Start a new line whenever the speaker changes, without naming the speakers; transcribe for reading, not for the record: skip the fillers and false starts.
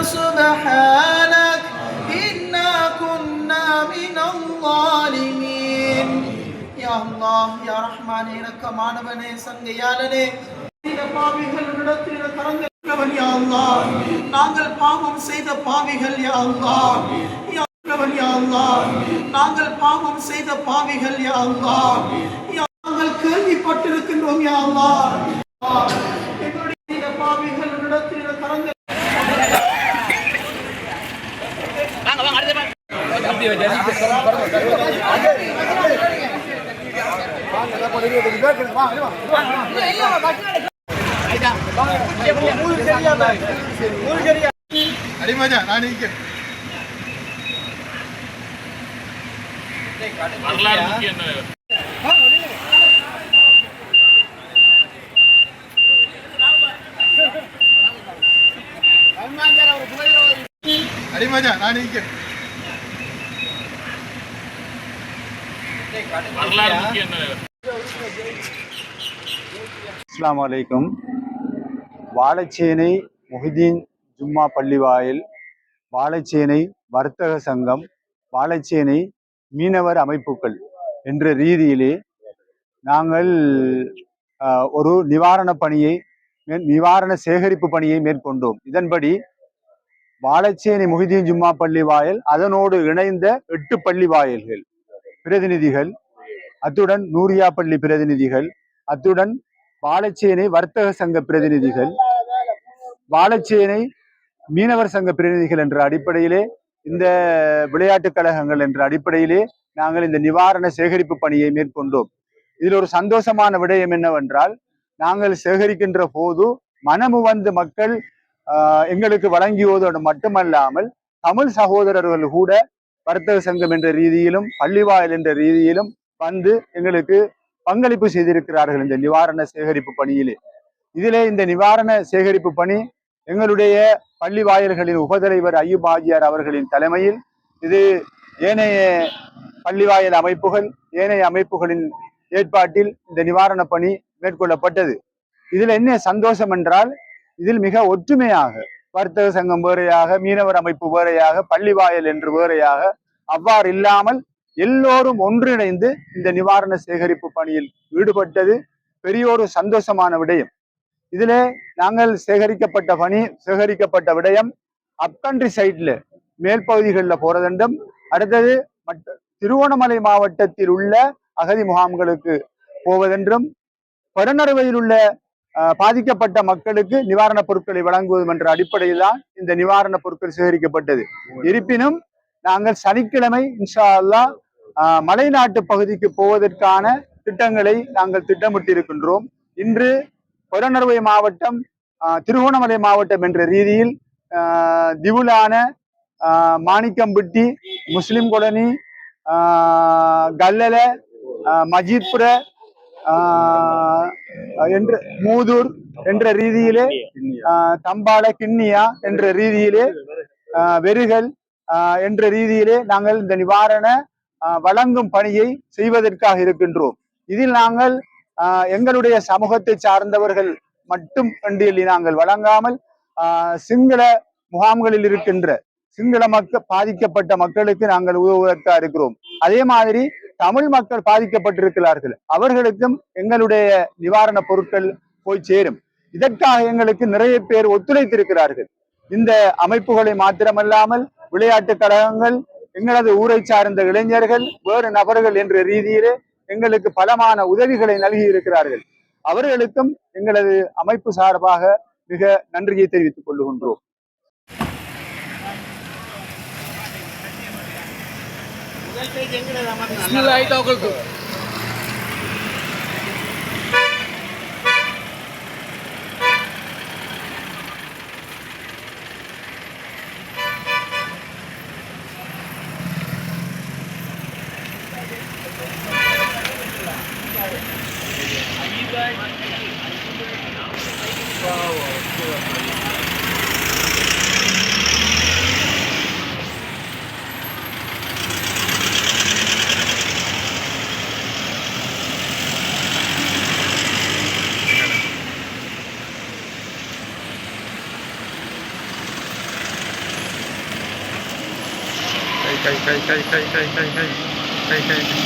سبحانك إنا كنا من الظالمين. يا الله يا رحمن இரக்கமானவனே சங்கையாளனே பாவிகளிடத்தில் கரங்கள் யா அல்லாஹ், நாங்கள் பாவம் செய்த பாவிகள் யா அல்லாஹ், யா அல்லாஹ், நாங்கள் பாவம் செய்த பாவிகள் யா அல்லாஹ், நாங்கள் கேள்விப்பட்டிருக்கின்றோம் யா அல்லாஹ், எங்களுடைய பாவிகளிடத்தில் கரங்கள்
அஸ்ஸலாமு அலைக்கும். வாழைச்சேனை முஹிதீன் ஜும்மா பள்ளிவாயில், வாழைச்சேனை வர்த்தக சங்கம், வாழைச்சேனை மீனவர் அமைப்புகள் என்ற ரீதியிலே நாங்கள் ஒரு நிவாரண சேகரிப்பு பணியை மேற்கொண்டோம். இதன்படி வாழைச்சேனை முஹிதீன் ஜும்மா பள்ளி வாயில், அதனோடு இணைந்த 8 பள்ளி வாயில்கள் பிரதிநிதிகள், அத்துடன் நூரியா பள்ளி பிரதிநிதிகள், அத்துடன் வாழைச்சேனை வர்த்தக சங்க பிரதிநிதிகள், வாழைச்சேனை மீனவர் சங்க பிரதிநிதிகள் என்ற அடிப்படையிலே, இந்த விளையாட்டுக் கழகங்கள் என்ற அடிப்படையிலே நாங்கள் இந்த நிவாரண சேகரிப்பு பணியை மேற்கொண்டோம். இதில் ஒரு சந்தோஷமான விடயம் என்னவென்றால், நாங்கள் சேகரிக்கின்ற போது மனமு வந்து மக்கள் எங்களுக்கு வழங்கியதோடு மட்டுமல்லாமல் தமிழ் சகோதரர்கள் கூட வர்த்தக சங்கம் என்ற ரீதியிலும் பள்ளிவாயல் என்ற ரீதியிலும் வந்து எங்களுக்கு பங்களிப்பு செய்திருக்கிறார்கள் இந்த நிவாரண சேகரிப்பு பணியிலே. இதிலே இந்த நிவாரண சேகரிப்பு பணி எங்களுடைய பள்ளி வாயில்களின் உபதலைவர் ஐயூப் ஆஜியார் அவர்களின் தலைமையில், இது ஏனைய பள்ளிவாயல் அமைப்புகள், ஏனைய அமைப்புகளின் ஏற்பாட்டில் இந்த நிவாரண பணி மேற்கொள்ளப்பட்டது. இதில் என்ன சந்தோஷம் என்றால், இதில் மிக ஒற்றுமையாக வர்த்தக சங்கம் வேறையாக, மீனவர் அமைப்பு வேறையாக, பள்ளிவாயல் என்று வேறையாக, அவ்வாறு இல்லாமல் எல்லோரும் ஒன்றிணைந்து இந்த நிவாரண சேகரிப்பு பணியில் ஈடுபட்டது பெரிய ஒரு சந்தோஷமான விடயம். இதிலே நாங்கள் சேகரிக்கப்பட்ட விடயம் அப்கண்ட்ரி சைட்ல மேல் பகுதிகளில் போறதென்றும், அடுத்தது திருவோணமலை மாவட்டத்தில் உள்ள அகதி முகாம்களுக்கு போவதென்றும், பெருநறுவையில் உள்ள பாதிக்கப்பட்ட மக்களுக்கு நிவாரணப் பொருட்களை வழங்குவதும் என்ற அடிப்படையில் தான் இந்த நிவாரணப் பொருட்கள் சேகரிக்கப்பட்டது. இருப்பினும் நாங்கள் சனிக்கிழமை இன்ஷா அல்லாஹ் மலைநாட்டு பகுதிக்கு போவதற்கான திட்டங்களை நாங்கள் திட்டமிட்டிருக்கின்றோம். இன்று பெருநறுவை மாவட்டம், திருகோணமலை மாவட்டம் என்ற ரீதியில் திவுலான, மாணிக்கம்பட்டி, முஸ்லிம் கொலனி, கல்லல, மஜித்புர என்ற மூதூர் என்ற ரீதியிலே, தம்பால, கிண்ணியா என்ற ரீதியிலே, வெறுகல் என்ற ரீதியிலே நாங்கள் இந்த நிவாரண வழங்கும் பணியை செய்வதற்காக இருக்கின்றோம். இதில் நாங்கள் எங்களுடைய சமூகத்தை சார்ந்தவர்கள் மட்டும் கண்டியில் நாங்கள் வழங்காமல், சிங்கள முகாம்களில் இருக்கின்ற சிங்கள பாதிக்கப்பட்ட மக்களுக்கு நாங்கள் உதவுவதற்காக இருக்கிறோம். அதே மாதிரி தமிழ் மக்கள் பாதிக்கப்பட்டிருக்கிறார்கள், அவர்களுக்கும் எங்களுடைய நிவாரண பொருட்கள் போய் சேரும். இதற்காக எங்களுக்கு நிறைய பேர் ஒத்துழைத்திருக்கிறார்கள். இந்த அமைப்புகளை மாத்திரமல்லாமல் விளையாட்டு கழகங்கள், எங்களது ஊரை சார்ந்த இளைஞர்கள், வேறு நபர்கள் என்ற ரீதியிலே எங்களுக்கு பலமான உதவிகளை நல்கி இருக்கிறார்கள். அவர்களுக்கும் எங்களது அமைப்பு சார்பாக மிக நன்றியை தெரிவித்துக் கொள்ளுகின்றோம்.
கை கை கை கை கை கை கை கை கை கை